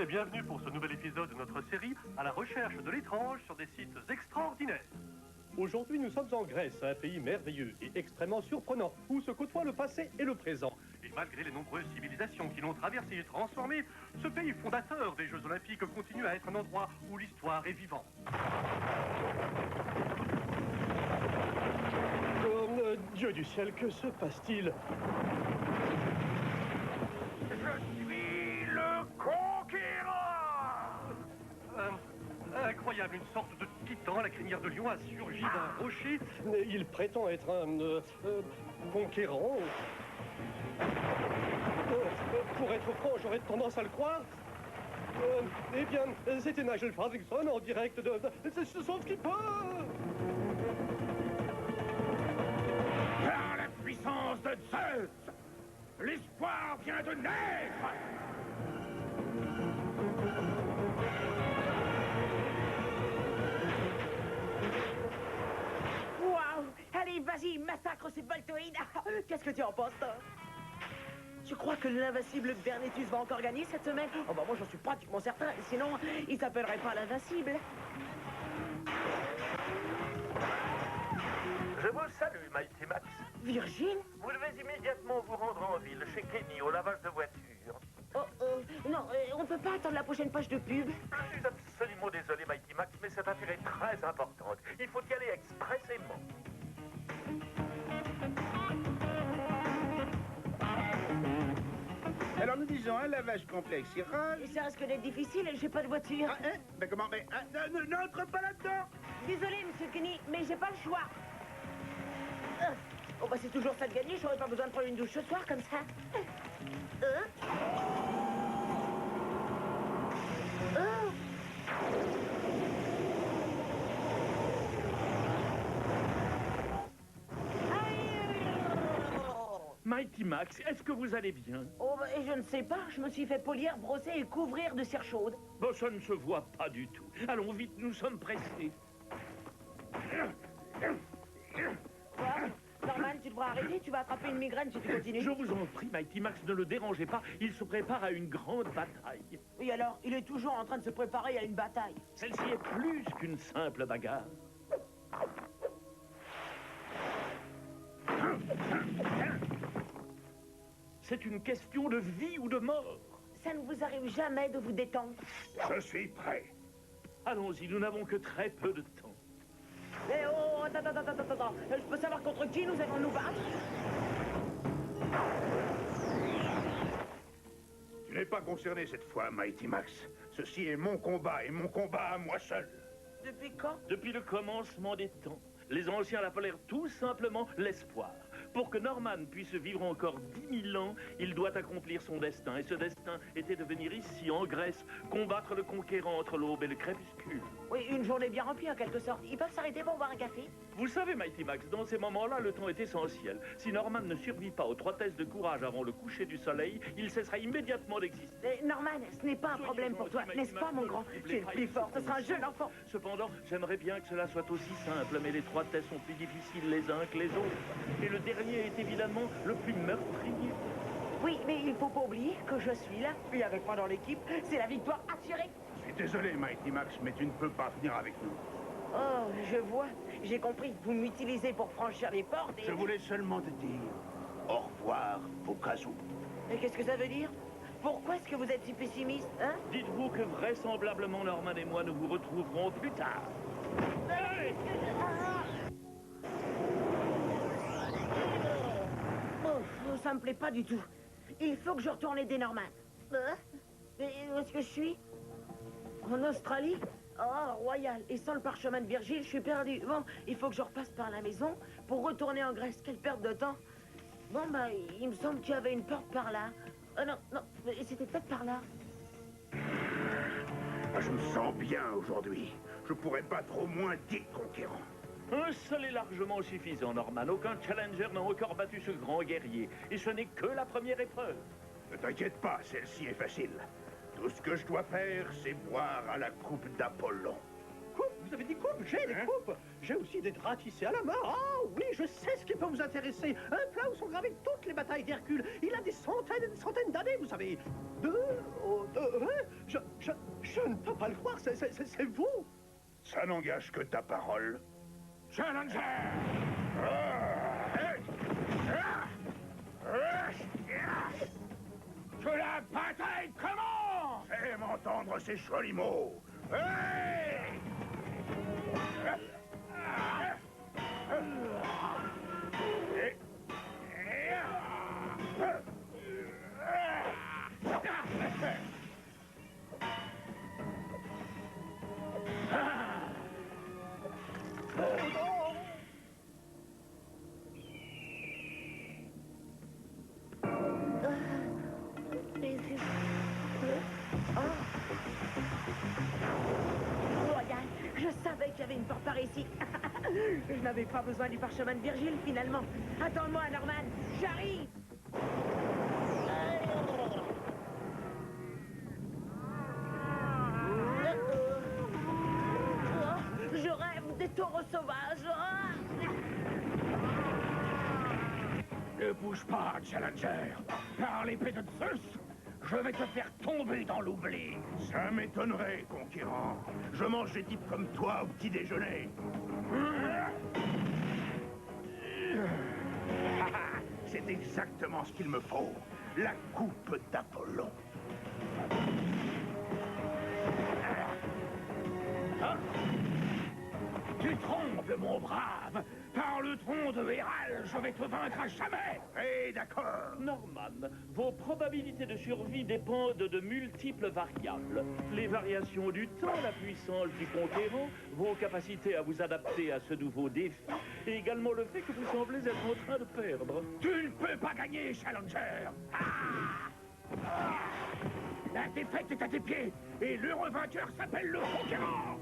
et bienvenue pour ce nouvel épisode de notre série à la recherche de l'étrange sur des sites extraordinaires. Aujourd'hui, nous sommes en Grèce, un pays merveilleux et extrêmement surprenant, où se côtoient le passé et le présent. Et malgré les nombreuses civilisations qui l'ont traversé et transformé, ce pays fondateur des Jeux Olympiques continue à être un endroit où l'histoire est vivante. Dieu du ciel, que se passe-t-il? Je suis le conquérant! Incroyable, une sorte de titan, la crinière de lion a surgi d'un rocher. Il prétend être un conquérant. Pour être franc, j'aurais tendance à le croire. Eh bien, c'était Nigel Farthington en direct de... Sauf qu'il peut... Par la puissance de Zeus, l'espoir vient de naître! Waouh! Allez, vas-y, massacre ces voltoïdes! Qu'est-ce que tu en penses, toi? Tu crois que l'invincible Bernetus va encore gagner cette semaine? Oh bah moi j'en suis pratiquement certain, sinon il s'appellerait pas l'invincible. Je vous salue, Mighty Max. Virgile? Vous devez immédiatement vous rendre en ville, chez Kenny, au lavage de voiture. Non, on peut pas attendre la prochaine page de pub. Je suis absolument désolé, Mighty Max, mais cette affaire est très importante. Il faut y aller expressément. Alors nous disons un lavage complexe ira... Ça risque d'être difficile, j'ai pas de voiture. Ah, hein? Ben comment? Mais... n'entre pas là-dedans! Désolé, monsieur Kenny, mais j'ai pas le choix. Oh bah c'est toujours ça de gagner, j'aurais pas besoin de prendre une douche ce soir comme ça. Mighty Max, est-ce que vous allez bien? Oh bah je ne sais pas, je me suis fait polir, brosser et couvrir de cire chaude. Bon, ça ne se voit pas du tout. Allons vite, nous sommes pressés. Quoi? Norman, tu devras arrêter, tu vas attraper une migraine si tu continues. Je vous en prie, Mighty Max, ne le dérangez pas. Il se prépare à une grande bataille. Oui alors, il est toujours en train de se préparer à une bataille. Celle-ci est plus qu'une simple bagarre. C'est une question de vie ou de mort. Ça ne vous arrive jamais de vous détendre? Je suis prêt. Allons-y, nous n'avons que très peu de temps. Eh oh, attends. Je peux savoir contre qui nous allons nous battre? Tu n'es pas concerné cette fois, Mighty Max. Ceci est mon combat et mon combat à moi seul. Depuis quand? Depuis le commencement des temps, les anciens l'appelèrent tout simplement l'espoir. Pour que Norman puisse vivre encore 10 000 ans, il doit accomplir son destin. Et ce destin était de venir ici, en Grèce, combattre le conquérant entre l'aube et le crépuscule. Oui, une journée bien remplie en quelque sorte. Ils peuvent s'arrêter pour boire un café? Vous savez, Mighty Max, dans ces moments-là, le temps est essentiel. Si Norman ne survit pas aux 3 tests de courage avant le coucher du soleil, il cessera immédiatement d'exister. Norman, ce n'est pas un problème pour toi, n'est-ce pas, mon grand? Tu es le plus fort, ce sera un jeune enfant. Cependant, j'aimerais bien que cela soit aussi simple, mais les 3 tests sont plus difficiles les uns que les autres. Et le dernier est évidemment le plus meurtrier. Oui, mais il faut pas oublier que je suis là, et avec moi dans l'équipe, c'est la victoire assurée. Je suis désolé, Mighty Max, mais tu ne peux pas venir avec nous. Oh, je vois, j'ai compris. Vous m'utilisez pour franchir les portes et... Je voulais seulement te dire au revoir au cas où. Mais qu'est-ce que ça veut dire? Pourquoi est-ce que vous êtes si pessimiste, hein? Dites-vous que vraisemblablement Norman et moi nous vous retrouverons plus tard. Oh, ça me plaît pas du tout. Il faut que je retourne aider Norman. Et où est-ce que je suis? En Australie? Oh, royal. Et sans le parchemin de Virgile, je suis perdu. Bon, il faut que je repasse par la maison pour retourner en Grèce. Quelle perte de temps. Bon, bah, il me semble qu'il y avait une porte par là. Non, mais c'était peut-être par là. Je me sens bien aujourd'hui. Je pourrais battre au moins 10 conquérants. Un seul est largement suffisant, Norman. Aucun challenger n'a encore battu ce grand guerrier. Et ce n'est que la première épreuve. Ne t'inquiète pas, celle-ci est facile. Tout ce que je dois faire, c'est boire à la coupe d'Apollon. coupes, vous avez des coupes, j'ai des coupes. J'ai aussi des draps tissés à la main. Ah oui, je sais ce qui peut vous intéresser. Un plat où sont gravées toutes les batailles d'Hercule. Il a des centaines et des centaines d'années, vous savez. Je ne peux pas le croire, c'est vous. Ça n'engage que ta parole. Challenger! Que la bataille commence! Fais m'entendre ces jolis mots. Hey! Royal, je savais qu'il y avait une porte par ici. Je n'avais pas besoin du parchemin de Virgile, finalement. Attends-moi, Norman, j'arrive. Je rêve des taureaux sauvages. Ne bouge pas, Challenger. Par l'épée de Zeus, je vais te faire tomber dans l'oubli. Ça m'étonnerait, conquérant. Je mange des types comme toi au petit déjeuner. C'est exactement ce qu'il me faut. La coupe d'Apollon. Tu trembles, mon brave. Par le tronc de Héral, je vais te vaincre à jamais. Eh, d'accord. Norman, vos probabilités de survie dépendent de multiples variables. Les variations du temps, la puissance du conquérant, vos capacités à vous adapter à ce nouveau défi, et également le fait que vous semblez être en train de perdre. Tu ne peux pas gagner, Challenger. La défaite est à tes pieds, et l'heureux vainqueur s'appelle le conquérant.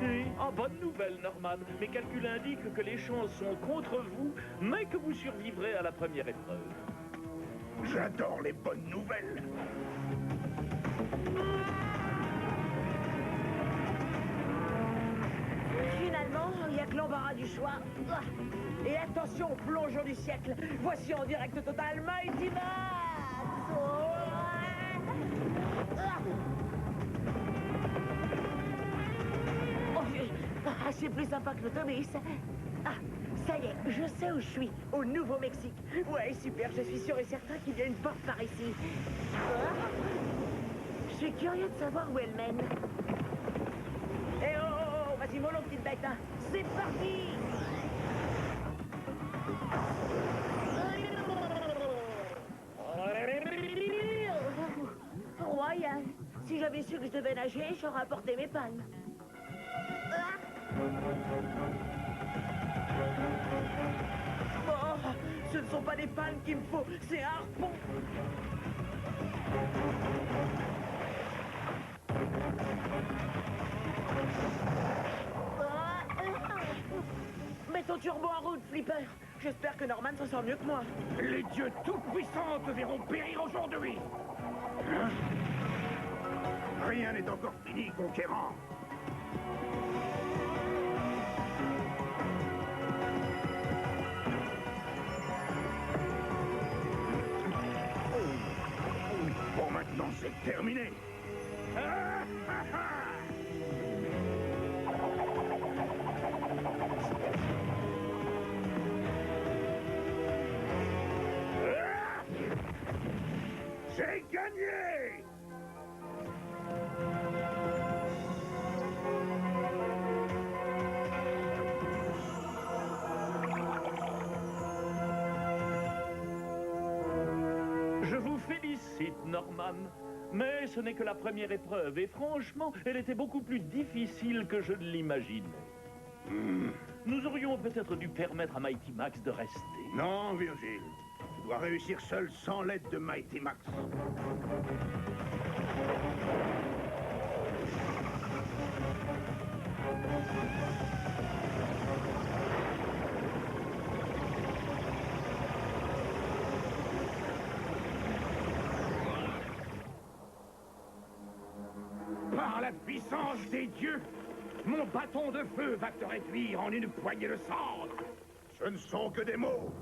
Oui, bonne nouvelle, Norman. Mes calculs indiquent que les chances sont contre vous, mais que vous survivrez à la première épreuve. J'adore les bonnes nouvelles. Finalement, il n'y a que l'embarras du choix. Et attention, plongeon du siècle. Voici en direct total Mighty Max. C'est plus sympa que l'autobus. Ah, ça y est, je sais où je suis, au Nouveau-Mexique. Ouais, super, je suis sûr et certain qu'il y a une porte par ici. Je suis curieux de savoir où elle mène. Eh oh, vas-y, mollo, petite bête, hein. C'est parti! Royal, si j'avais su que je devais nager, j'aurais apporté mes palmes. Oh, ce ne sont pas des palmes qu'il me faut, c'est un harpon. Mets ton turbo en route, Flipper. J'espère que Norman s'en sort mieux que moi. Les dieux tout-puissants te verront périr aujourd'hui. Rien n'est encore fini, conquérant. Bon, maintenant, c'est terminé. J'ai gagné! Je vous félicite, Norman. Mais ce n'est que la première épreuve, et franchement, elle était beaucoup plus difficile que je ne l'imaginais. Nous aurions peut-être dû permettre à Mighty Max de rester. Non, Virgile. Tu dois réussir seul sans l'aide de Mighty Max. Par la puissance des dieux, mon bâton de feu va te réduire en une poignée de cendres. Ce ne sont que des mots.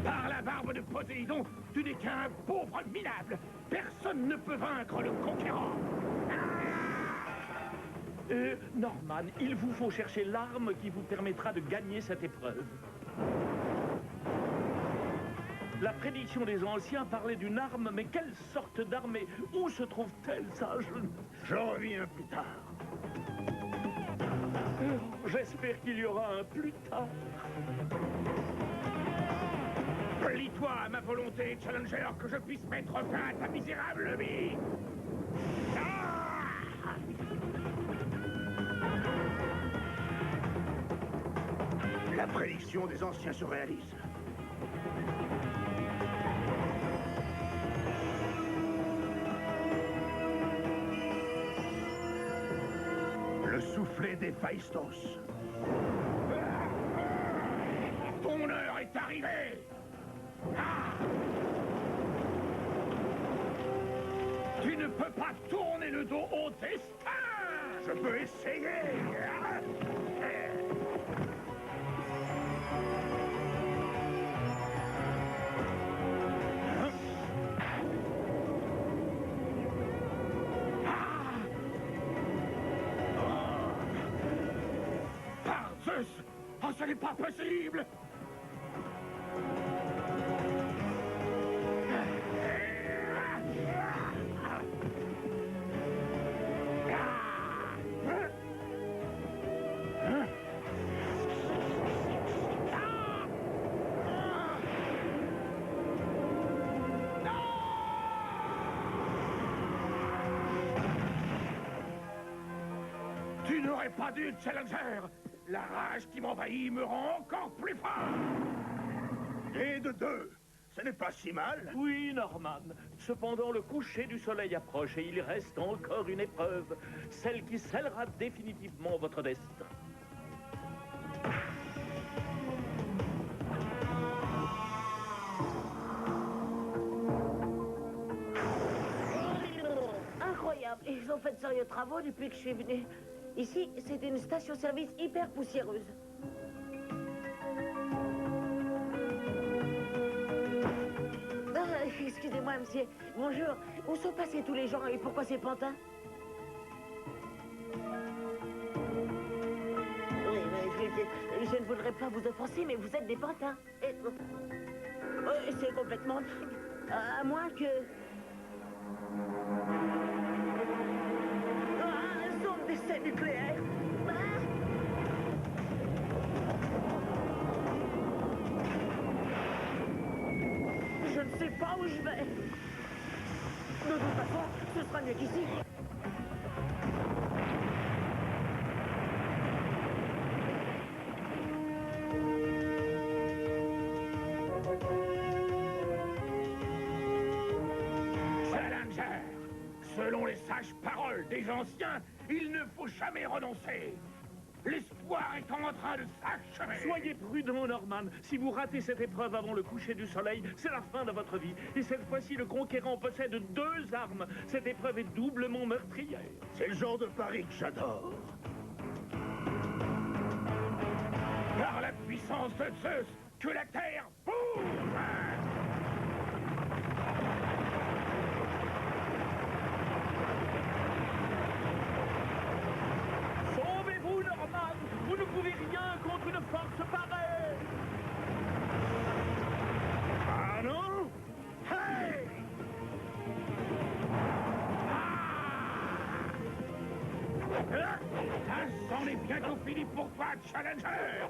Par la barbe de Poséidon, tu n'es qu'un pauvre minable. Personne ne peut vaincre le conquérant. Norman, il vous faut chercher l'arme qui vous permettra de gagner cette épreuve. La prédiction des anciens parlait d'une arme, mais quelle sorte d'armée? Où se trouve-t-elle, ça? Je reviens plus tard. J'espère qu'il y aura un plus tard. Plie-toi à ma volonté, Challenger, que je puisse mettre fin à ta misérable vie. La prédiction des anciens se réalise. Le soufflet d'Héphaïstos. Ton heure est arrivée. Tu ne peux pas tourner le dos au destin. Je peux essayer. Par Zeus! Oh, ce n'est pas possible! Tu n'aurais pas dû, Challenger! La rage qui m'envahit me rend encore plus fort! Et de deux, ce n'est pas si mal. Oui, Norman. Cependant, le coucher du soleil approche et il reste encore une épreuve, celle qui scellera définitivement votre destin. Incroyable. Ils ont fait de sérieux travaux depuis que je suis venue. Ici, c'est une station-service hyper poussiéreuse. Excusez-moi, monsieur. Bonjour. Où sont passés tous les gens et pourquoi ces pantins? Oui, mais je ne voudrais pas vous offenser, mais vous êtes des pantins. C'est complètement dingue. À moins que... Zone d'essai nucléaire. Je ne sais pas où je vais. De toute façon, ce sera mieux qu'ici. Challenger, selon les sages paroles des anciens, il ne faut jamais renoncer. L'espoir est en train de s'achever. Soyez prudent, Norman. Si vous ratez cette épreuve avant le coucher du soleil, c'est la fin de votre vie. Et cette fois-ci, le conquérant possède 2 armes. Cette épreuve est doublement meurtrière. C'est le genre de pari que j'adore. Par la puissance de Zeus, que la terre bouge! Sauvez-vous, Norman! Vous ne pouvez rien contre une force pareille! Ah non? Hey! C'en est bientôt fini pour toi, Challenger!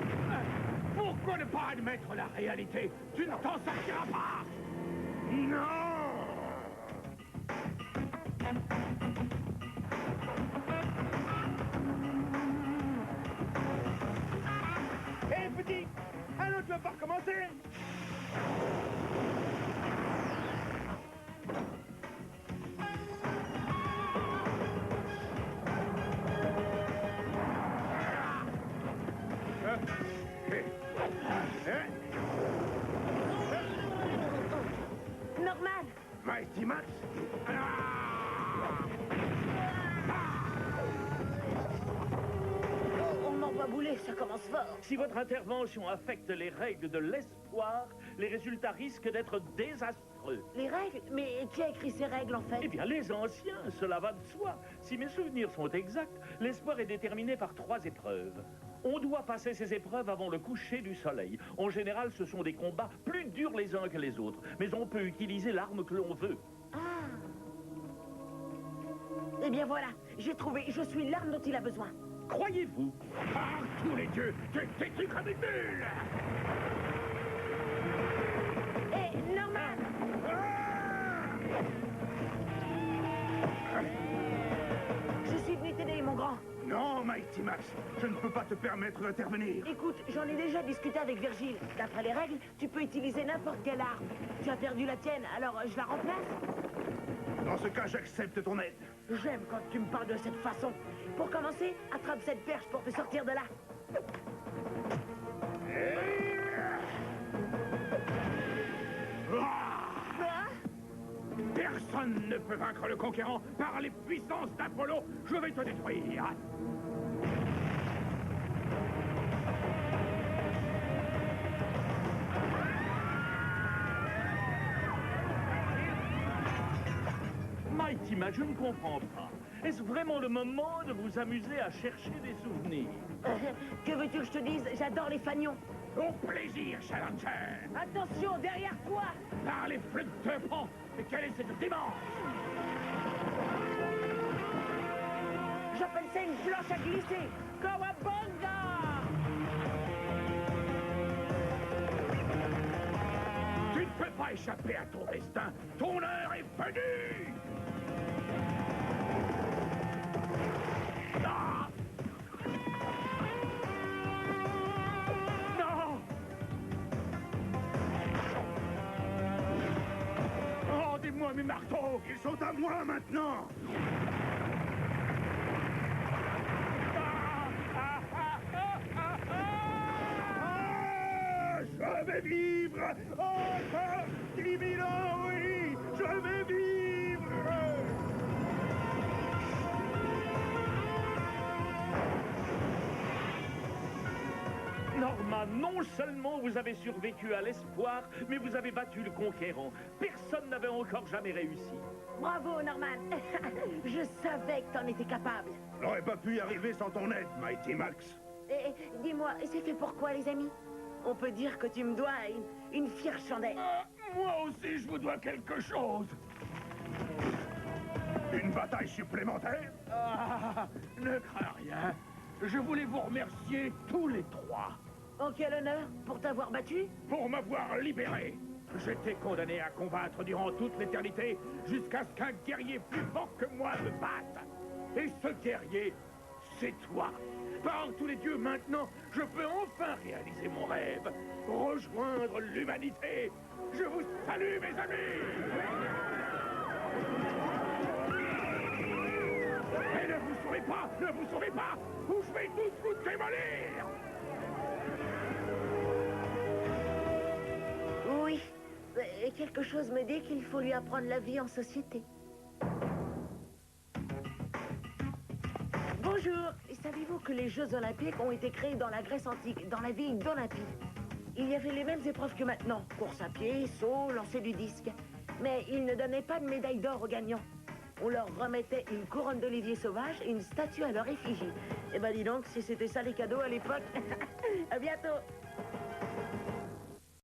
Pourquoi ne pas admettre la réalité? Tu ne t'en sortiras pas! Non! Hé, petit! Alors tu vas pas recommencer? Norman! Mighty Max. On m'envoie bouler, ça commence fort. Si votre intervention affecte les règles de l'espoir, les résultats risquent d'être désastreux. Les règles? Mais qui a écrit ces règles, en fait? Eh bien, les anciens, cela va de soi. Si mes souvenirs sont exacts, l'espoir est déterminé par 3 épreuves. On doit passer ces épreuves avant le coucher du soleil. En général, ce sont des combats plus durs les uns que les autres. Mais on peut utiliser l'arme que l'on veut. Ah. Eh bien voilà, j'ai trouvé. Je suis l'arme dont il a besoin. Croyez-vous? Par tous les dieux, t'es têtu comme une mule. Hé, Norman! Je suis venu t'aider, mon grand. Non, Mighty Max, je ne peux pas te permettre d'intervenir. Écoute, j'en ai déjà discuté avec Virgile. D'après les règles, tu peux utiliser n'importe quelle arme. Tu as perdu la tienne, alors je la remplace? Dans ce cas, j'accepte ton aide. J'aime quand tu me parles de cette façon. Pour commencer, attrape cette perche pour te sortir de là. Ah! Personne ne peut vaincre le conquérant par les puissances d'Apollo. Je vais te détruire. Mighty Max, je ne comprends pas. Est-ce vraiment le moment de vous amuser à chercher des souvenirs? Que veux-tu que je te dise? J'adore les fanions. Au plaisir, Challenger. Attention, derrière toi! Par les flûtes de Pan. Mais quelle est cette démence? J'appelle ça une planche à glisser. Kawabonga! Tu ne peux pas échapper à ton destin. Ton heure est venue. Ah! Non! Rendez-moi mes marteaux. Ils sont à moi maintenant. Je vais vivre encore 10 000 ans, oui! Je vais vivre! Norman, non seulement vous avez survécu à l'espoir, mais vous avez battu le conquérant. Personne n'avait encore jamais réussi. Bravo, Norman. Je savais que t'en étais capable. On n'aurait pas pu y arriver sans ton aide, Mighty Max. Et dis-moi, c'est fait pourquoi, les amis? On peut dire que tu me dois une fière chandelle. Moi aussi, je vous dois quelque chose. Une bataille supplémentaire? Ne crains rien. Je voulais vous remercier tous les 3. En quel honneur pour t'avoir battu? Pour m'avoir libéré. J'étais condamné à combattre durant toute l'éternité jusqu'à ce qu'un guerrier plus fort que moi me batte. Et ce guerrier, c'est toi. Par tous les dieux, maintenant, je peux enfin réaliser mon rêve. Rejoindre l'humanité. Je vous salue, mes amis. Et ne vous sauvez pas, ou je vais tous vous démolir. Oui. Et quelque chose me dit qu'il faut lui apprendre la vie en société. Bonjour. Savez-vous que les Jeux Olympiques ont été créés dans la Grèce antique, dans la ville d'Olympie? Il y avait les mêmes épreuves que maintenant. Course à pied, saut, lancer du disque. Mais ils ne donnaient pas de médaille d'or aux gagnants. On leur remettait une couronne d'olivier sauvage et une statue à leur effigie. Eh ben dis donc, si c'était ça les cadeaux à l'époque. À bientôt.